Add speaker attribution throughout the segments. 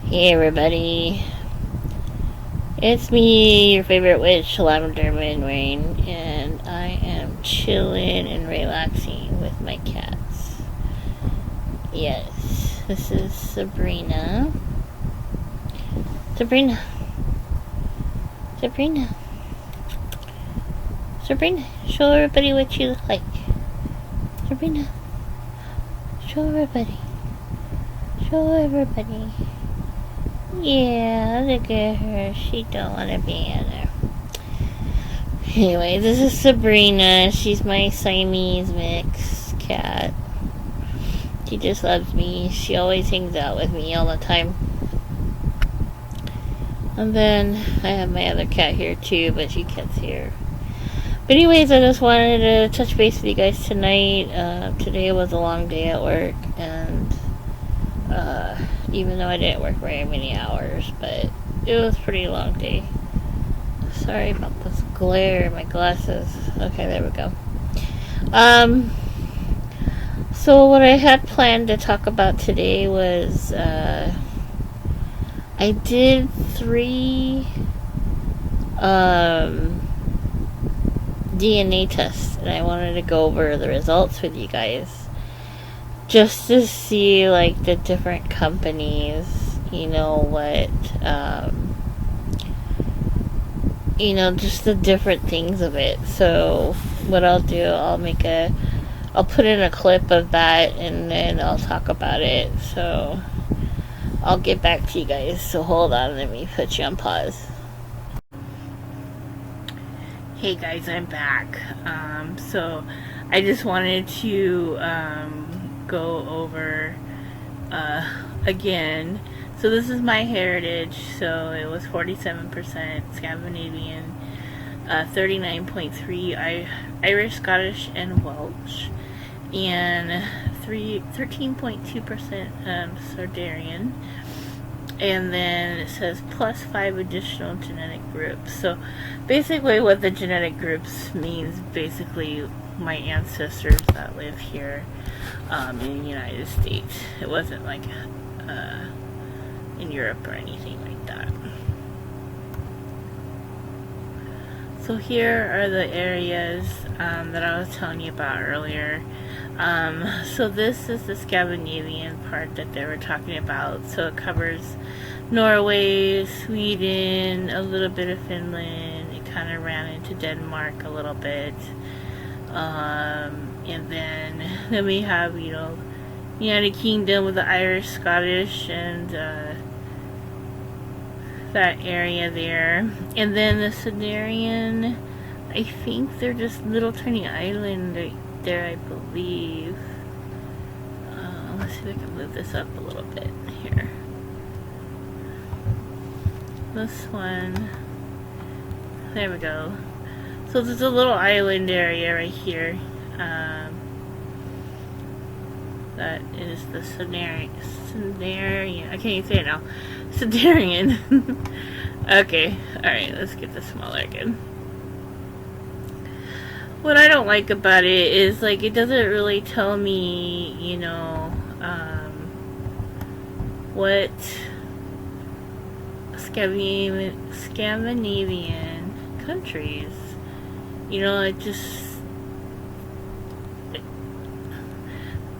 Speaker 1: Hey everybody, it's me, your favorite witch, Lavendar MoonRain, and I am chilling and relaxing with my cats. Yes, this is Sabrina. Sabrina. Show everybody what you look like. Sabrina, show everybody. Yeah, look at her. She don't want to be in there. Anyway, this is Sabrina. She's my Siamese mix cat. She just loves me. She always hangs out with me all the time. And then I have my other cat here too, but she gets here. But anyways, I just wanted to touch base with you guys tonight. Today was a long day at work, and even though I didn't work very many hours, but it was a pretty long day. Sorry about this glare in my glasses. Okay, there we go. So what I had planned to talk about today was, I did 3, DNA tests, and I wanted to go over the results with you guys. Just to see, like, the different companies, just the different things of it. So, what I'll do, I'll put in a clip of that, and then I'll talk about it. So, I'll get back to you guys. So, hold on, let me put you on pause. Hey guys, I'm back. So, I just wanted to, go over again. So this is my heritage. So it was 47% Scandinavian, 39.3 Irish, Scottish, and Welsh, and 13.2% Sardinian. And then it says plus 5 additional genetic groups. So basically what the genetic groups means, basically my ancestors that live here in the United States. It wasn't like in Europe or anything like that. So here are the areas that I was telling you about earlier. So this is the Scandinavian part that they were talking about. So it covers Norway, Sweden, a little bit of Finland. It kind of ran into Denmark a little bit. And then we have, United Kingdom with the Irish, Scottish, and that area there. And then the Sardinian, I think they're just little tiny island there, I believe. Let's see if I can move this up a little bit here. This one, there we go. So there's a little island area right here. That is the Sardinian. I can't even say it now. Sardinian. Okay, alright, let's get this smaller again. What I don't like about it is, like, it doesn't really tell me, what Scandinavian countries.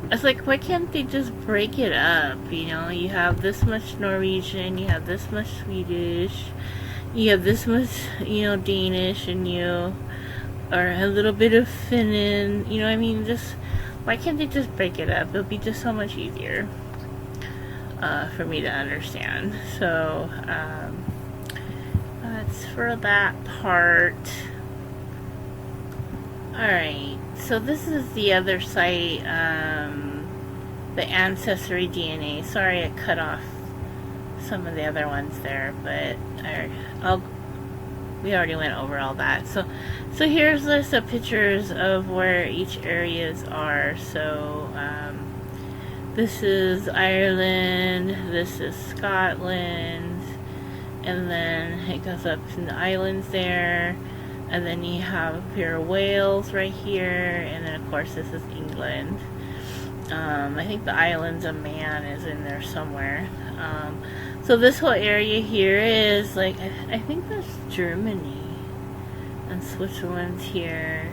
Speaker 1: It's like, why can't they just break it up? You have this much Norwegian, you have this much Swedish, you have this much, Danish, and or a little bit of Finland. Just, why can't they just break it up? It'll be just so much easier for me to understand. So, that's for that part. Alright, so this is the other site, the Ancestry DNA. Sorry I cut off some of the other ones there, but we already went over all that. So here's a list of pictures of where each areas are. So this is Ireland, this is Scotland, and then it goes up to the islands there. And then you have here Wales right here, and then of course this is England. I think the Islands of Man is in there somewhere. So this whole area here is like, I think that's Germany, and Switzerland's here.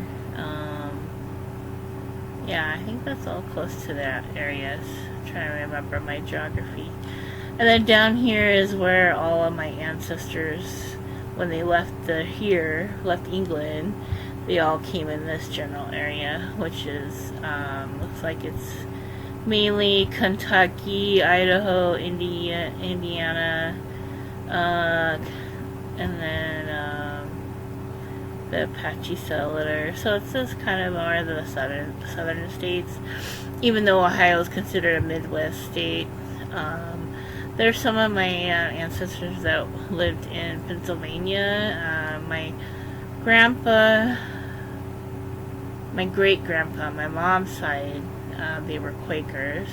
Speaker 1: Yeah, I think that's all close to that areas. I'm trying to remember my geography. And then down here is where all of my ancestors, when they left left England, they all came in this general area, which is, looks like it's mainly Kentucky, Idaho, Indiana, and then the Apache settler. So it's just kind of more of the southern states, even though Ohio is considered a Midwest state. There's some of my ancestors that lived in Pennsylvania. My grandpa, my great-grandpa, my mom's side, they were Quakers.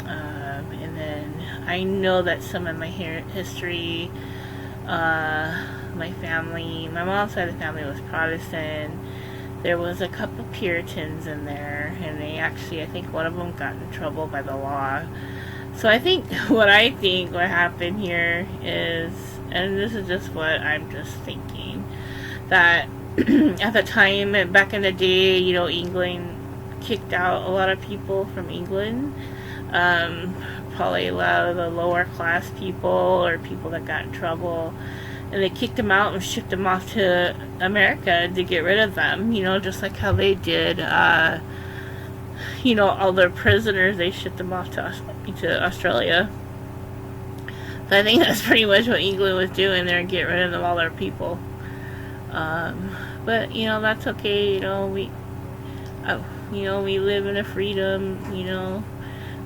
Speaker 1: And then I know that some of my history, my family, my mom's side of the family was Protestant. There was a couple Puritans in there, and they actually, I think one of them got in trouble by the law. So I think what happened here is, and this is just what I'm just thinking, that at the time, back in the day, you know, England kicked out a lot of people from England. Probably a lot of the lower class people or people that got in trouble. And they kicked them out and shipped them off to America to get rid of them, you know, just like how they did, you know, all their prisoners, they shipped them off to Australia. So I think that's pretty much what England was doing there, get rid of them, all their people. But, you know, that's okay, you know, we live in a freedom, you know,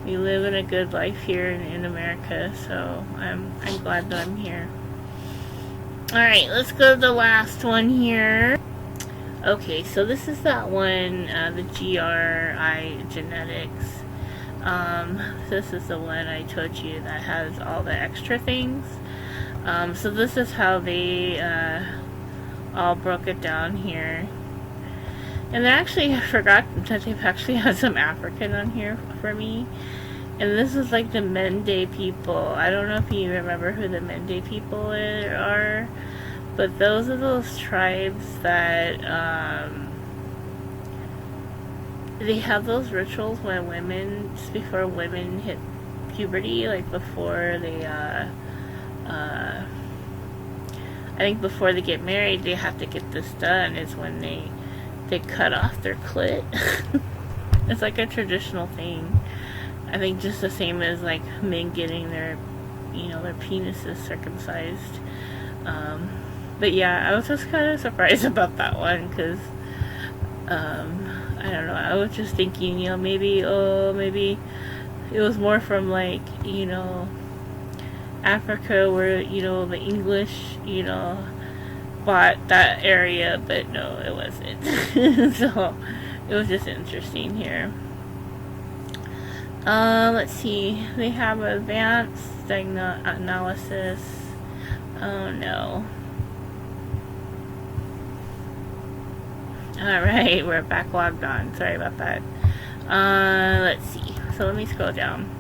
Speaker 1: we live in a good life here in America, so I'm glad that I'm here. Alright, let's go to the last one here. Okay, so this is that one, the GRI genetics. This is the one I told you that has all the extra things. So this is how they all broke it down here. And I forgot that they've actually had some African on here for me. And this is like the Mende people. I don't know if you remember who the Mende people are, but those are those tribes that they have those rituals when women, just before women hit puberty, like before they I think before they get married, they have to get this done, is when they cut off their clit. It's like a traditional thing. I think just the same as like men getting their, you know, their penises circumcised. But yeah, I was just kind of surprised about that one, because I don't know, I was just thinking, you know, maybe it was more from like, you know, Africa, where, you know, the English, you know, bought that area, but no, it wasn't. So it was just interesting here. Let's see, they have advanced analysis. Oh no. Alright, we're backlogged on. Sorry about that. Let's see. So let me scroll down.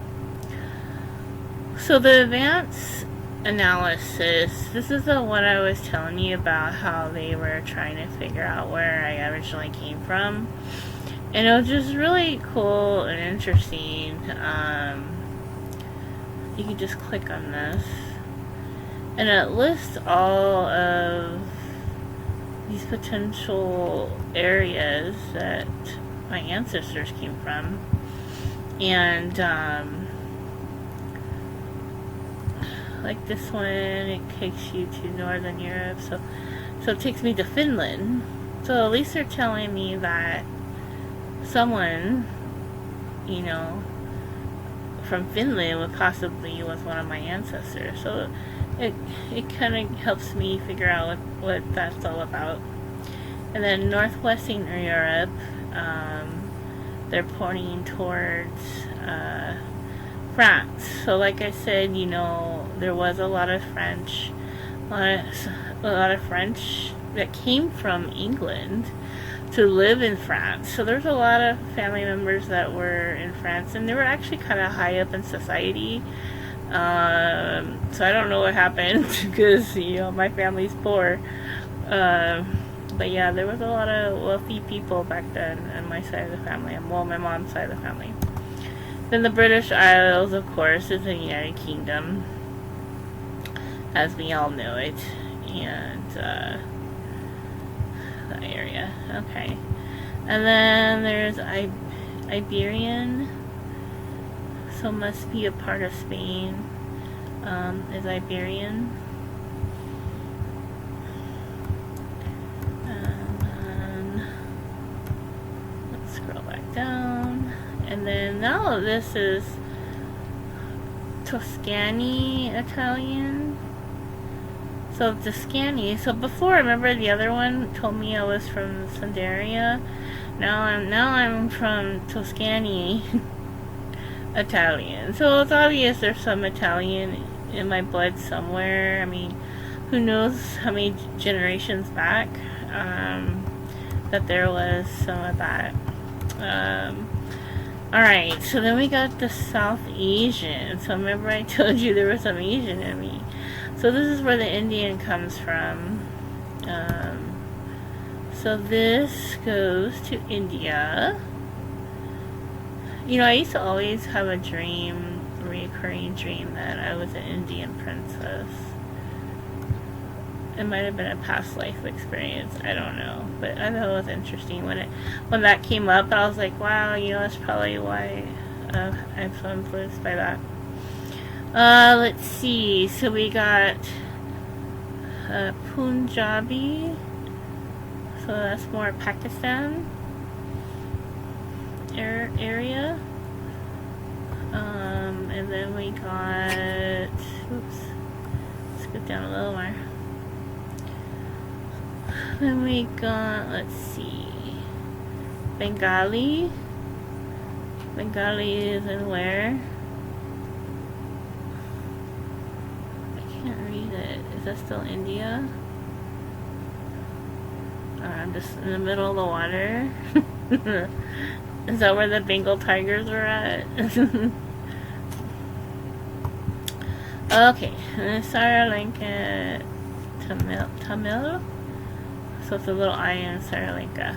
Speaker 1: So the advanced analysis, this is the one I was telling you about, how they were trying to figure out where I originally came from. And it was just really cool and interesting. You can just click on this, and it lists all of these potential areas that my ancestors came from. And like this one, it takes you to Northern Europe, so it takes me to Finland. So at least they're telling me that someone, you know, from Finland was one of my ancestors. So it kind of helps me figure out what that's all about. And then Northwestern Europe, they're pointing towards France. So like I said, you know, there was a lot of French, a lot of French that came from England to live in France. So there's a lot of family members that were in France, and they were actually kind of high up in society. So I don't know what happened because, you know, my family's poor. But yeah, there was a lot of wealthy people back then on my side of the family. Well, my mom's side of the family. Then the British Isles, of course, is the United Kingdom, as we all know it. And the area. Okay. And then there's Iberian. So must be a part of Spain. Is Iberian. And then let's scroll back down. And then now this is Toscani Italian. So Toscani. So before, remember the other one told me I was from Sandaria. Now I'm from Toscani Italian. So it's obvious there's some Italian in my blood somewhere. I mean, who knows how many generations back that there was some of that. Alright, so then we got the South Asian. So remember I told you there was some Asian in me. So this is where the Indian comes from. So this goes to India. You know, I used to always have a dream, a recurring dream, that I was an Indian princess. It might have been a past life experience. I don't know, but I thought it was interesting when that came up. I was like, wow, you know, that's probably why I'm so influenced by that. Let's see. So we got Punjabi. So that's more Pakistan area. And then we got, oops, let's go down a little more. Then we got, let's see, Bengali. Bengali is in where? I can't read it. Is that still India? I'm just in the middle of the water. Is that where the Bengal tigers are at? Okay, and then Sri Lanka, Tamil. So it's a little island, Sri Lanka.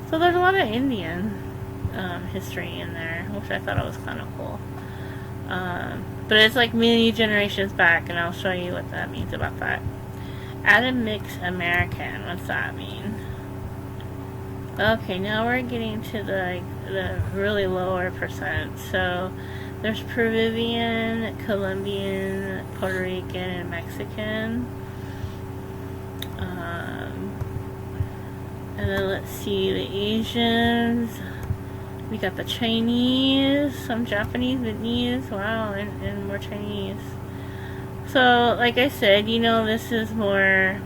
Speaker 1: So there's a lot of Indian history in there, which I thought it was kind of cool. But it's like many generations back, and I'll show you what that means about that. Adam Mix American, what's that mean? Okay, now we're getting to the really lower percent. So there's Peruvian, Colombian, Puerto Rican, and Mexican. And then let's see, the Asians. We got the Chinese, some Japanese, Vietnamese, wow, and more Chinese. So, like I said, you know, this is more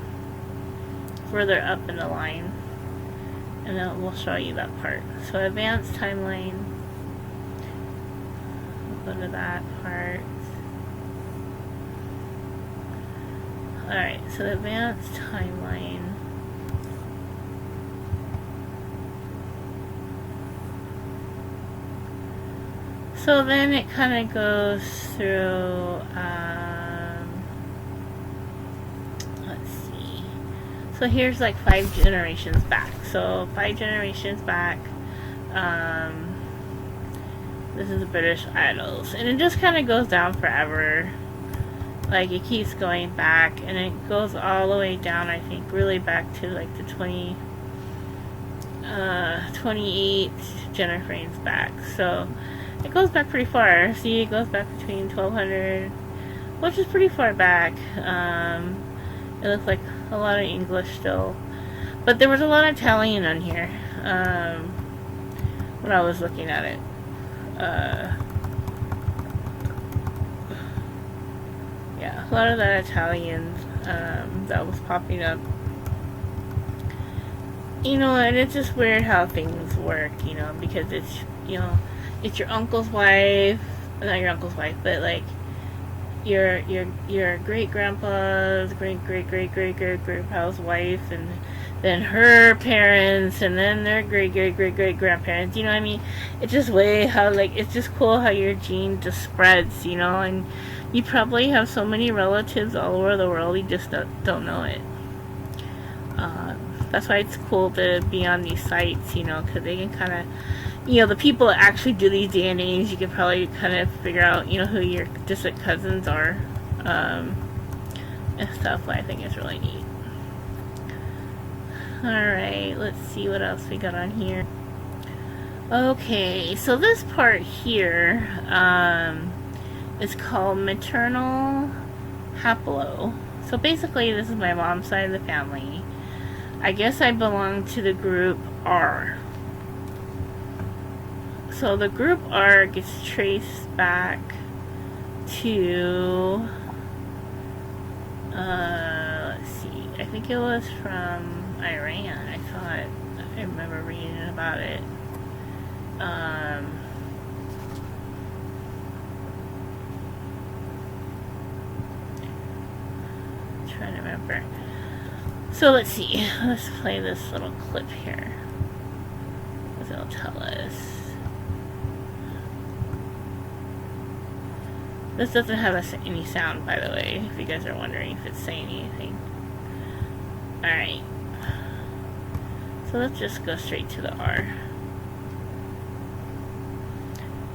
Speaker 1: further up in the line. And then we'll show you that part. So, advanced timeline. We'll go to that part. Alright, so the advanced timeline. So then it kind of goes through, let's see. So here's like 5 generations back. So 5 generations back, this is the British Isles. And it just kind of goes down forever. Like it keeps going back, and it goes all the way down, I think, really back to like the 28 generations back. So it goes back pretty far. See, it goes back between 1200, which is pretty far back. It looks like a lot of English still. But there was a lot of Italian on here when I was looking at it. Yeah, a lot of that Italian that was popping up. You know, and it's just weird how things work, you know, because it's, you know, it's your uncle's wife, not your uncle's wife, but like your great grandpa's great grandpa's wife, and then her parents, and then their great grandparents. You know what I mean? It's just way how, like, it's just cool how your gene just spreads, you know, and you probably have so many relatives all over the world, you just don't know it. That's why it's cool to be on these sites, you know, because they can kind of, you know, the people that actually do these DNAs, you can probably kind of figure out, you know, who your distant cousins are, and stuff. I think is really neat. Alright, let's see what else we got on here. Okay, so this part here is called Maternal Haplo. So basically, this is my mom's side of the family. I guess I belong to the group R. So the group R gets traced back to, let's see, I think it was from Iran. I remember reading about it. Trying to remember. So let's see. Let's play this little clip here, because it'll tell us. This doesn't have any sound, by the way, if you guys are wondering if it's saying anything. Alright. So let's just go straight to the R.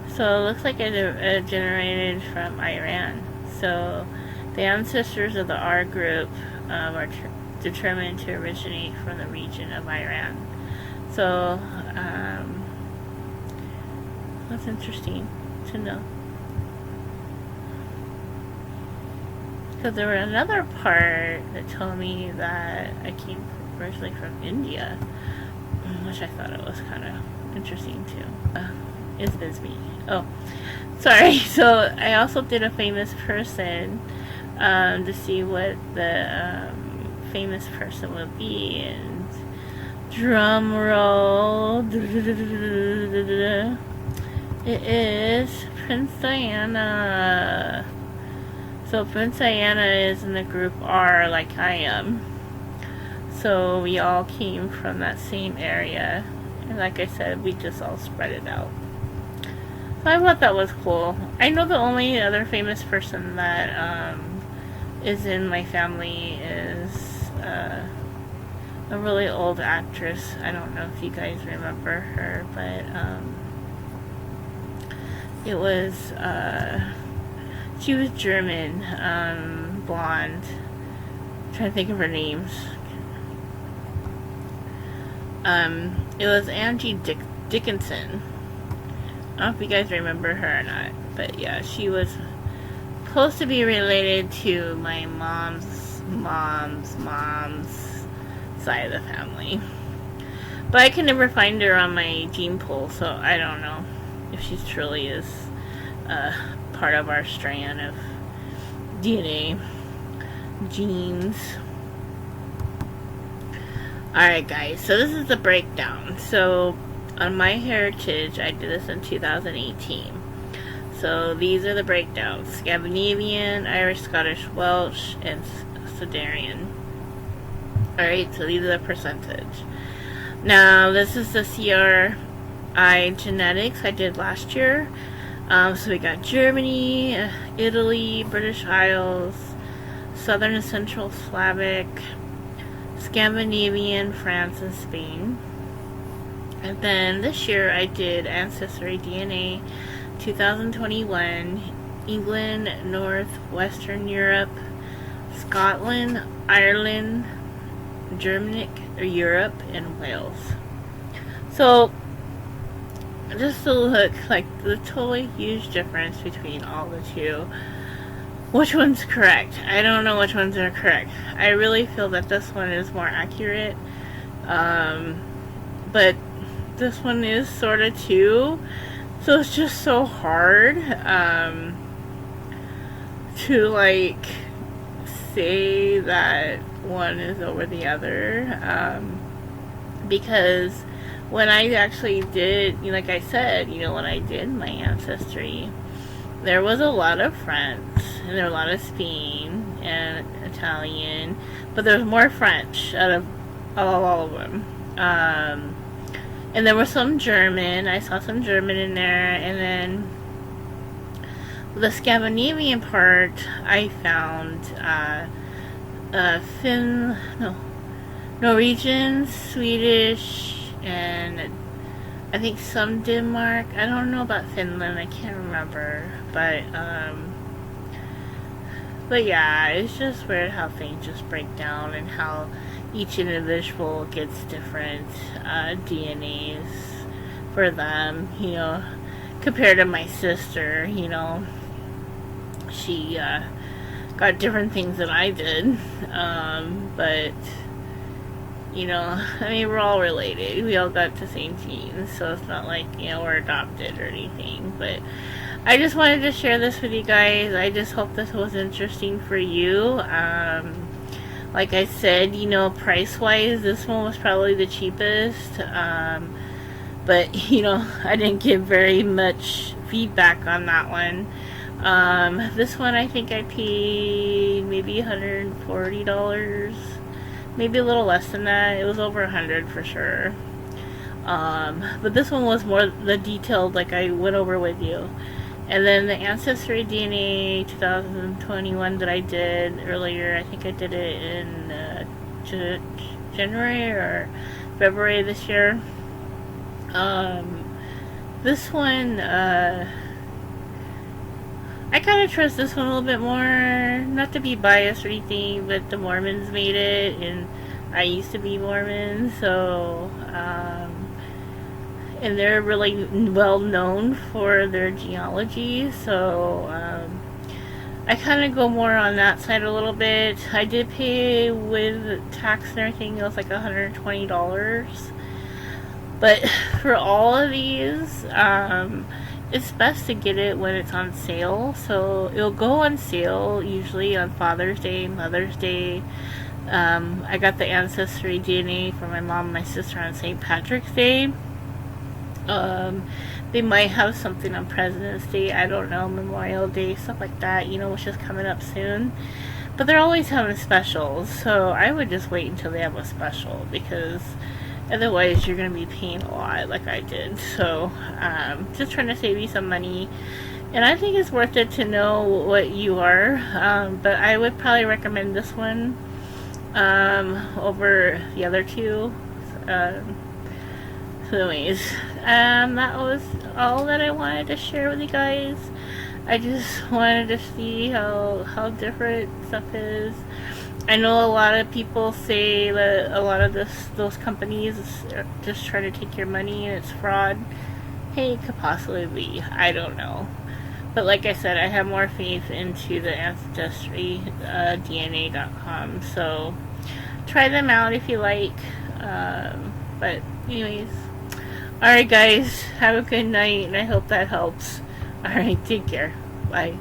Speaker 1: So it looks like it generated from Iran. So the ancestors of the R group are determined to originate from the region of Iran. So that's interesting to know. Because there was another part that told me that I came originally from India, which I thought it was kind of interesting too. Is me. Oh, sorry. So I also did a famous person to see what the famous person would be, and drum roll. It is Prince Diana. So Prince Diana is in the group R, like I am. So we all came from that same area, and like I said, we just all spread it out. So I thought that was cool. I know the only other famous person that is in my family is a really old actress. I don't know if you guys remember her, but it was she was German, blonde. I'm trying to think of her names. It was Angie Dickinson. I don't know if you guys remember her or not, but yeah, she was supposed to be related to my mom's side of the family. But I can never find her on my gene pool, so I don't know if she truly is part of our strand of DNA genes. Alright guys, so this is the breakdown. So on MyHeritage, I did this in 2018. So these are the breakdowns: Scandinavian, Irish, Scottish, Welsh, and Sudarian. Alright, so these are the percentage. Now this is the CRI genetics I did last year. So we got Germany, Italy, British Isles, Southern and Central Slavic, Scandinavian, France, and Spain. And then this year I did Ancestry DNA 2021, England, Northwestern Europe, Scotland, Ireland, Germanic, Europe, and Wales. So just to look like the totally huge difference between all the two. Which one's correct? I don't know which ones are correct. I really feel that this one is more accurate. But this one is sort of too. So it's just so hard to like say that one is over the other. Because when I actually did, like I said, when I did my ancestry, there was a lot of France, and there were a lot of Spain and Italian, but there was more French out of all of them. And there was some German. I saw some German in there, and then the Scandinavian part I found Norwegian, Swedish, and I think some Denmark. I don't know about Finland. I can't remember, but yeah, it's just weird how things just break down and how each individual gets different DNAs for them, compared to my sister, she got different things than I did, but, I mean, we're all related. We all got the same genes, so it's not like, we're adopted or anything, but I just wanted to share this with you guys. I just hope this was interesting for you. Like I said, price-wise, this one was probably the cheapest. But, I didn't give very much feedback on that one. This one, I think I paid maybe $140. Maybe a little less than that. It was over $100 for sure. But this one was more the detailed, like I went over with you. And then the Ancestry DNA 2021 that I did earlier, I think I did it in January or February this year. This one, I kind of trust this one a little bit more. Not to be biased or anything, but the Mormons made it, and I used to be Mormon, so, and they're really well known for their genealogy, so I kind of go more on that side a little bit. I did pay with tax and everything, it was like $120, but for all of these, it's best to get it when it's on sale. So it'll go on sale usually on Father's Day, Mother's Day. I got the Ancestry DNA for my mom and my sister on St. Patrick's Day. They might have something on President's Day, I don't know, Memorial Day, stuff like that, which is coming up soon. But they're always having specials, so I would just wait until they have a special, because otherwise you're going to be paying a lot like I did. So, just trying to save you some money. And I think it's worth it to know what you are, but I would probably recommend this one over the other two. So anyways, that was all that I wanted to share with you guys. I just wanted to see how different stuff is. I know a lot of people say that a lot of those companies are just trying to take your money and it's fraud. Hey, it could possibly be. I don't know. But like I said, I have more faith into the AncestryDNA.com. So try them out if you like. But anyways. Alright guys, have a good night and I hope that helps. Alright, take care. Bye.